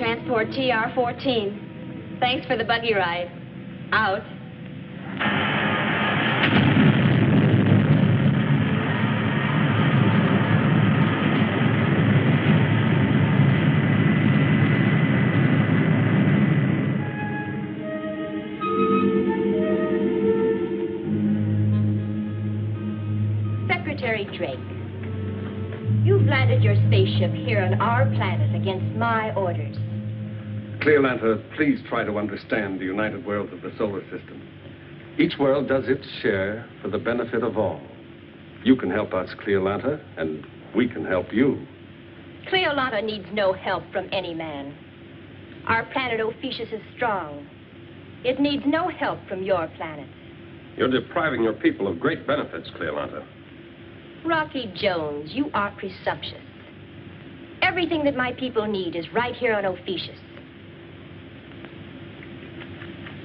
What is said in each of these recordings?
Transport TR-14. Thanks for the buggy ride. Out. Secretary Drake, you've landed your spaceship here on our planet against my orders. Clearlanta, please try to understand the united worlds of the solar system. Each world does its share for the benefit of all. You can help us, Clearlanta, and we can help you. Cleolanta needs no help from any man. Our planet Ophiuchus is strong. It needs no help from your planet. You're depriving your people of great benefits, Cleolanta. Rocky Jones, you are presumptuous. Everything that my people need is right here on Ophiuchus.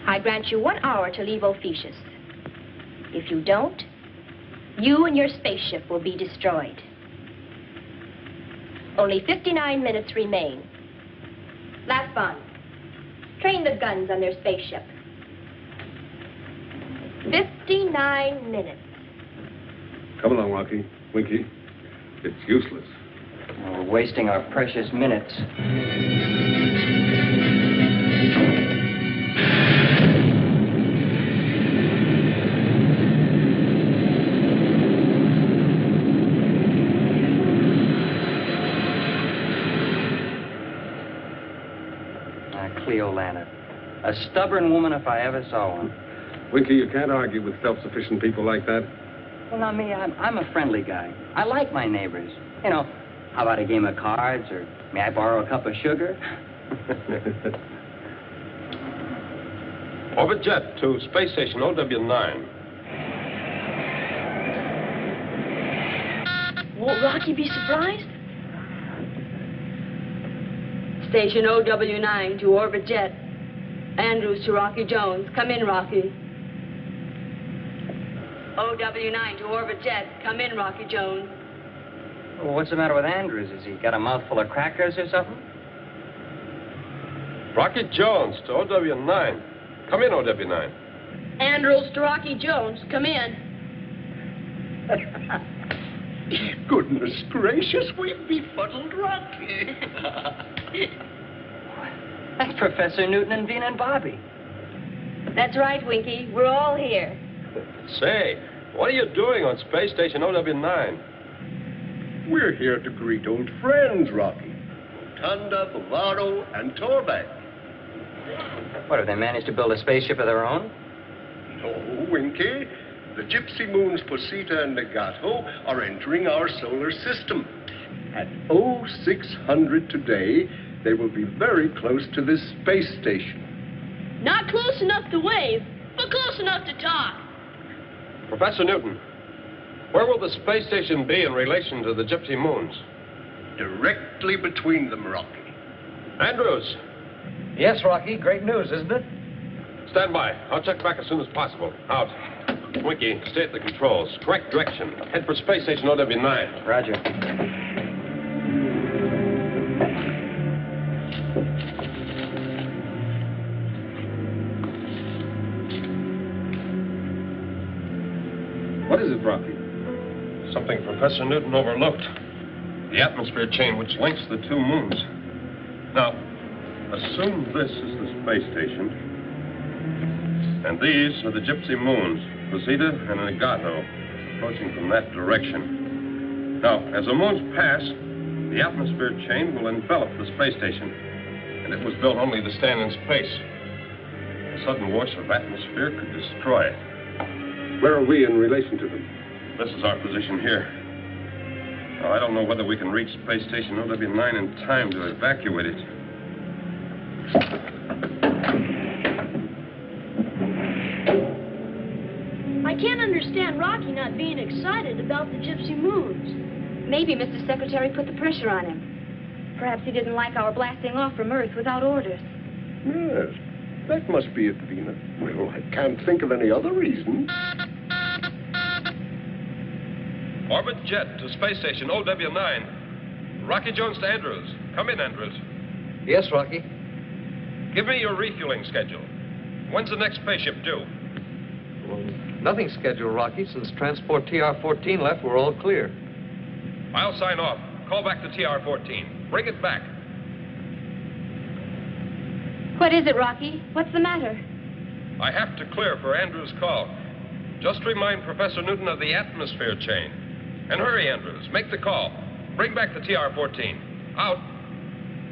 I grant you 1 hour to leave Ophiuchus. If you don't, you and your spaceship will be destroyed. Only 59 minutes remain. Last bond. Train the guns on their spaceship. 59 minutes. Come along, Rocky. Winky. It's useless. We're wasting our precious minutes. Cleolanta. A stubborn woman if I ever saw one. Winky, you can't argue with self-sufficient people like that. Well, now, me, I'm a friendly guy. I like my neighbors. You know, how about a game of cards, or may I borrow a cup of sugar? Orbit jet to space station OW9. Won't Rocky be surprised? Station OW9 to orbit jet. Andrews to Rocky Jones. Come in, Rocky. OW9 to orbit jet. Come in, Rocky Jones. Well, what's the matter with Andrews? Has he got a mouthful of crackers or something? Rocky Jones to OW9. Come in, OW9. Andrews to Rocky Jones. Come in. Goodness gracious, we've befuddled Rocky. That's Professor Newton and Vina and Bobby. That's right, Winky. We're all here. Say, what are you doing on space station OW9? We're here to greet old friends, Rocky. Tunda, Bavaro, and Torbeck. What, have they managed to build a spaceship of their own? No, Winky. The Gypsy Moons Posita and Negato are entering our solar system. At 0600 today, they will be very close to this space station. Not close enough to wave, but close enough to talk. Professor Newton, where will the space station be in relation to the Gypsy Moons? Directly between them, Rocky. Andrews. Yes, Rocky. Great news, isn't it? Stand by. I'll check back as soon as possible. Out. Winky, stay at the controls. Correct direction. Head for space station OW9. Roger. What is it, Rocky? Something Professor Newton overlooked. The atmosphere chain which links the two moons. Now, assume this is the space station. And these are the Gypsy Moons, Posita and Negato, approaching from that direction. Now, as the moons pass, the atmosphere chain will envelop the space station. And it was built only to stand in space. A sudden wash of atmosphere could destroy it. Where are we in relation to them? This is our position here. Now, I don't know whether we can reach space station OW9 in time to evacuate it. I can't understand Rocky not being excited about the Gypsy Moons. Maybe Mr. Secretary put the pressure on him. Perhaps he didn't like our blasting off from Earth without orders. Yes, that must be it, Vina. Well, I can't think of any other reason. Orbit jet to space station OW9. Rocky Jones to Andrews. Come in, Andrews. Yes, Rocky. Give me your refueling schedule. When's the next spaceship due? Well, nothing's scheduled, Rocky. Since transport TR-14 left, we're all clear. I'll sign off. Call back to TR-14. Bring it back. What is it, Rocky? What's the matter? I have to clear for Andrews' call. Just remind Professor Newton of the atmosphere chain. And hurry, Andrews. Make the call. Bring back the TR-14. Out.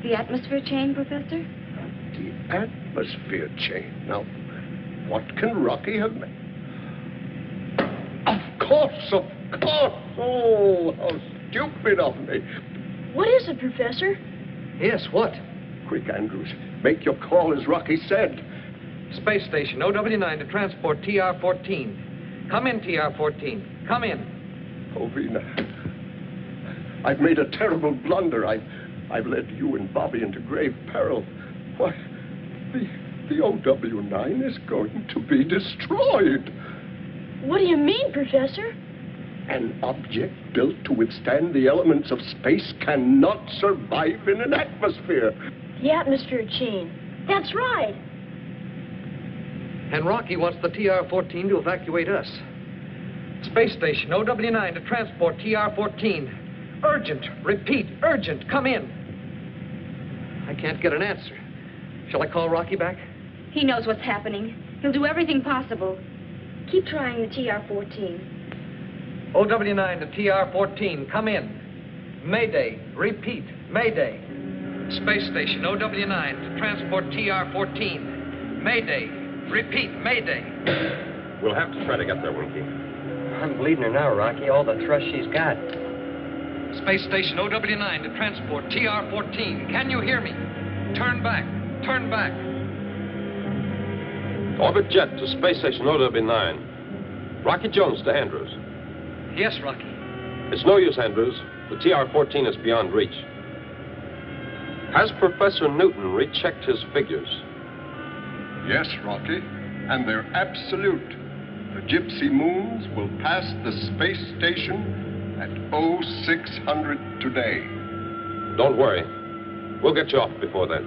The atmosphere chain, Professor? The atmosphere chain. Now, what can Rocky have meant? Of course, of course. Oh, how stupid of me. What is it, Professor? Yes, what? Quick, Andrews. Make your call as Rocky said. Space station, OW9 to transport TR-14. Come in, TR-14. Come in. Oh, Vina. I've made a terrible blunder. I've led you and Bobby into grave peril. Why, the OW9 is going to be destroyed. What do you mean, Professor? An object built to withstand the elements of space cannot survive in an atmosphere. The atmosphere chain. That's right. And Rocky wants the TR-14 to evacuate us. Space station, OW9 to transport TR-14. Urgent. Repeat, urgent. Come in. I can't get an answer. Shall I call Rocky back? He knows what's happening. He'll do everything possible. Keep trying the TR-14. OW9 to TR-14. Come in. Mayday. Repeat. Mayday. Space station, OW9 to transport TR-14. Mayday. Repeat. Mayday. We'll have to try to get there, Winky. I'm bleeding her now, Rocky. All the thrust she's got. Space station, OW9 to transport TR-14. Can you hear me? Turn back. Turn back. Orbit jet to space station OW9. Rocky Jones to Andrews. Yes, Rocky. It's no use, Andrews. The TR-14 is beyond reach. Has Professor Newton rechecked his figures? Yes, Rocky. And they're absolute. The Gypsy moons will pass the space station at 0600 today. Don't worry. We'll get you off before then.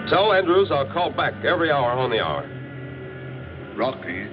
Tell Andrews I'll call back every hour on the hour. Rocky,